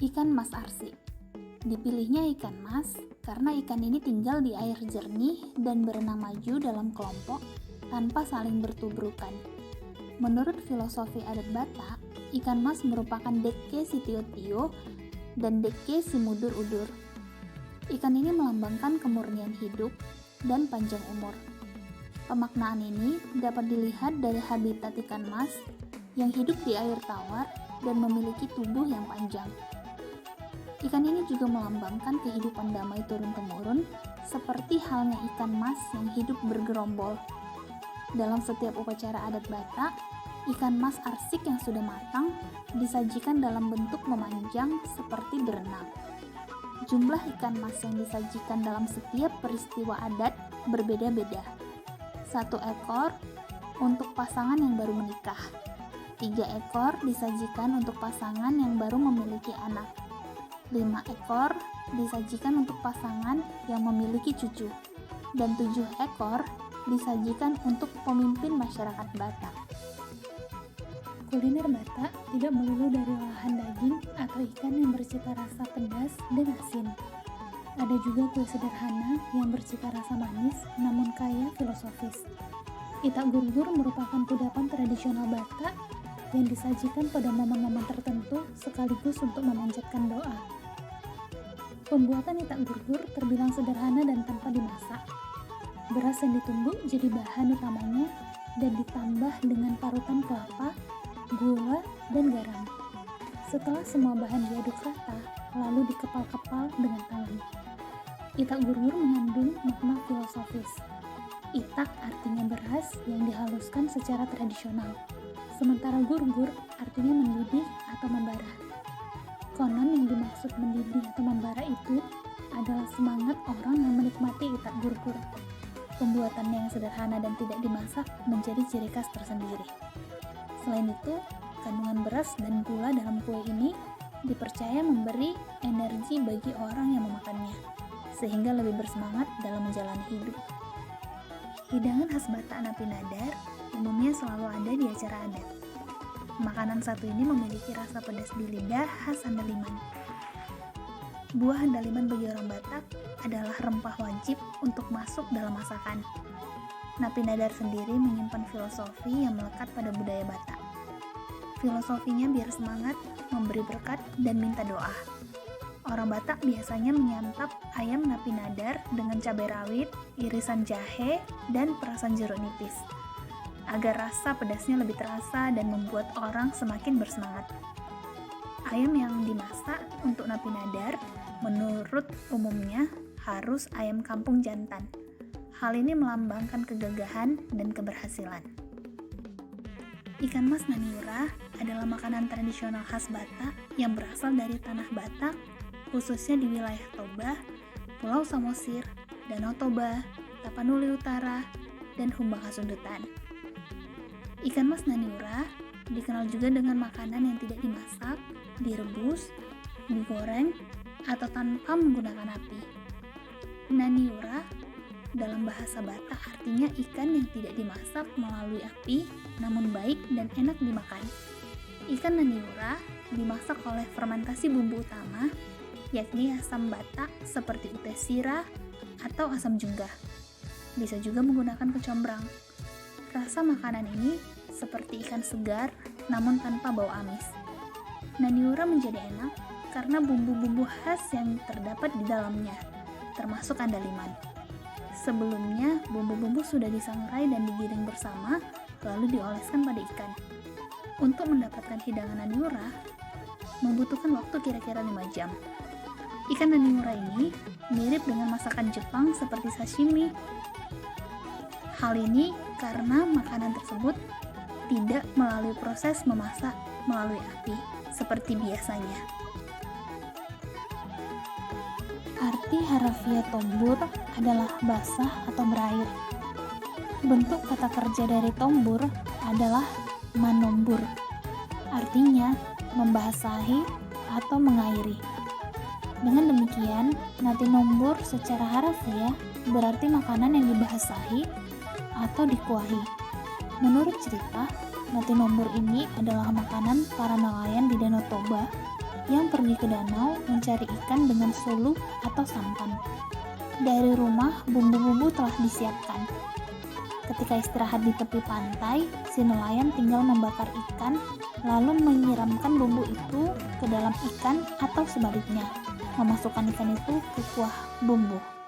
Ikan mas arsik. Dipilihnya ikan mas karena ikan ini tinggal di air jernih dan berenang maju dalam kelompok tanpa saling bertubrukan. Menurut filosofi adat Batak, ikan mas merupakan Dekke si tio-tio dan Dekke si mudur-udur. Ikan ini melambangkan kemurnian hidup dan panjang umur. Pemaknaan ini dapat dilihat dari habitat ikan mas yang hidup di air tawar dan memiliki tubuh yang panjang. Ikan ini juga melambangkan kehidupan damai turun-temurun, seperti halnya ikan mas yang hidup bergerombol. Dalam setiap upacara adat Batak, ikan mas arsik yang sudah matang disajikan dalam bentuk memanjang seperti berenang. Jumlah ikan mas yang disajikan dalam setiap peristiwa adat berbeda-beda. 1 ekor untuk pasangan yang baru menikah. 3 ekor disajikan untuk pasangan yang baru memiliki anak. 5 ekor disajikan untuk pasangan yang memiliki cucu, dan 7 ekor disajikan untuk pemimpin masyarakat Batak. Kuliner Batak tidak melulu dari olahan daging atau ikan yang bercita rasa pedas dan asin. Ada juga kue sederhana yang bercita rasa manis namun kaya filosofis. Itak gurgur merupakan kudapan tradisional Batak yang disajikan pada momen-momen tertentu sekaligus untuk memanjatkan doa. Pembuatan itak gurgur terbilang sederhana dan tanpa dimasak. Beras yang ditumbuk jadi bahan utamanya dan ditambah dengan parutan kelapa, gula, dan garam. Setelah semua bahan diaduk rata, lalu dikepal-kepal dengan tangan. Itak gurgur mengandung makna filosofis. Itak artinya beras yang dihaluskan secara tradisional, sementara gurgur artinya mendidih atau membara. Konon yang dimaksud mendidih atau membara itu adalah semangat orang yang menikmati itak gurgur. Pembuatannya yang sederhana dan tidak dimasak menjadi ciri khas tersendiri. Selain itu, kandungan beras dan gula dalam kue ini dipercaya memberi energi bagi orang yang memakannya, sehingga lebih bersemangat dalam menjalani hidup. Hidangan khas Batak Napi Nadar umumnya selalu ada di acara adat. Makanan satu ini memiliki rasa pedas di lidah khas andaliman. Buah andaliman bagi orang Batak adalah rempah wajib untuk masuk dalam masakan. Napi Nadar sendiri menyimpan filosofi yang melekat pada budaya Batak. Filosofinya biar semangat, memberi berkat, dan minta doa. Orang Batak biasanya menyantap ayam Napi Nadar dengan cabai rawit, irisan jahe, dan perasan jeruk nipis, agar rasa pedasnya lebih terasa dan membuat orang semakin bersemangat. Ayam yang dimasak untuk Napi Nadar menurut umumnya harus ayam kampung jantan. Hal ini melambangkan kegagahan dan keberhasilan. Ikan mas naniura adalah makanan tradisional khas Batak yang berasal dari tanah Batak, khususnya di wilayah Toba, Pulau Samosir, Danau Toba, Tapanuli Utara, dan Humbang Hasundutan. Ikan mas naniura dikenal juga dengan makanan yang tidak dimasak, direbus, digoreng, atau tanpa menggunakan api. Naniura dalam bahasa Batak artinya ikan yang tidak dimasak melalui api, namun baik dan enak dimakan. Ikan naniura dimasak oleh fermentasi bumbu utama, yakni asam Batak seperti ute sirah atau asam junggah. Bisa juga menggunakan kecombrang. Rasa makanan ini seperti ikan segar, namun tanpa bau amis. Naniura menjadi enak karena bumbu-bumbu khas yang terdapat di dalamnya, termasuk andaliman. Sebelumnya, bumbu-bumbu sudah disangrai dan digiling bersama, lalu dioleskan pada ikan. Untuk mendapatkan hidangan naniura, membutuhkan waktu kira-kira 5 jam. Ikan naniura ini mirip dengan masakan Jepang seperti sashimi. Hal ini karena makanan tersebut tidak melalui proses memasak melalui api seperti biasanya. Arti harafiah tombur adalah basah atau berair. Bentuk kata kerja dari tombur adalah manombur, artinya membasahi atau mengairi. Dengan demikian, nasi nombur secara harafiah berarti makanan yang dibasahi atau dikuahi. Menurut cerita, nasi nombur ini adalah makanan para nelayan di Danau Toba yang pergi ke danau mencari ikan dengan suluh atau sampan. Dari rumah, bumbu-bumbu telah disiapkan. Ketika istirahat di tepi pantai, si nelayan tinggal membakar ikan, lalu menyiramkan bumbu itu ke dalam ikan atau sebaliknya, memasukkan ikan itu ke kuah bumbu.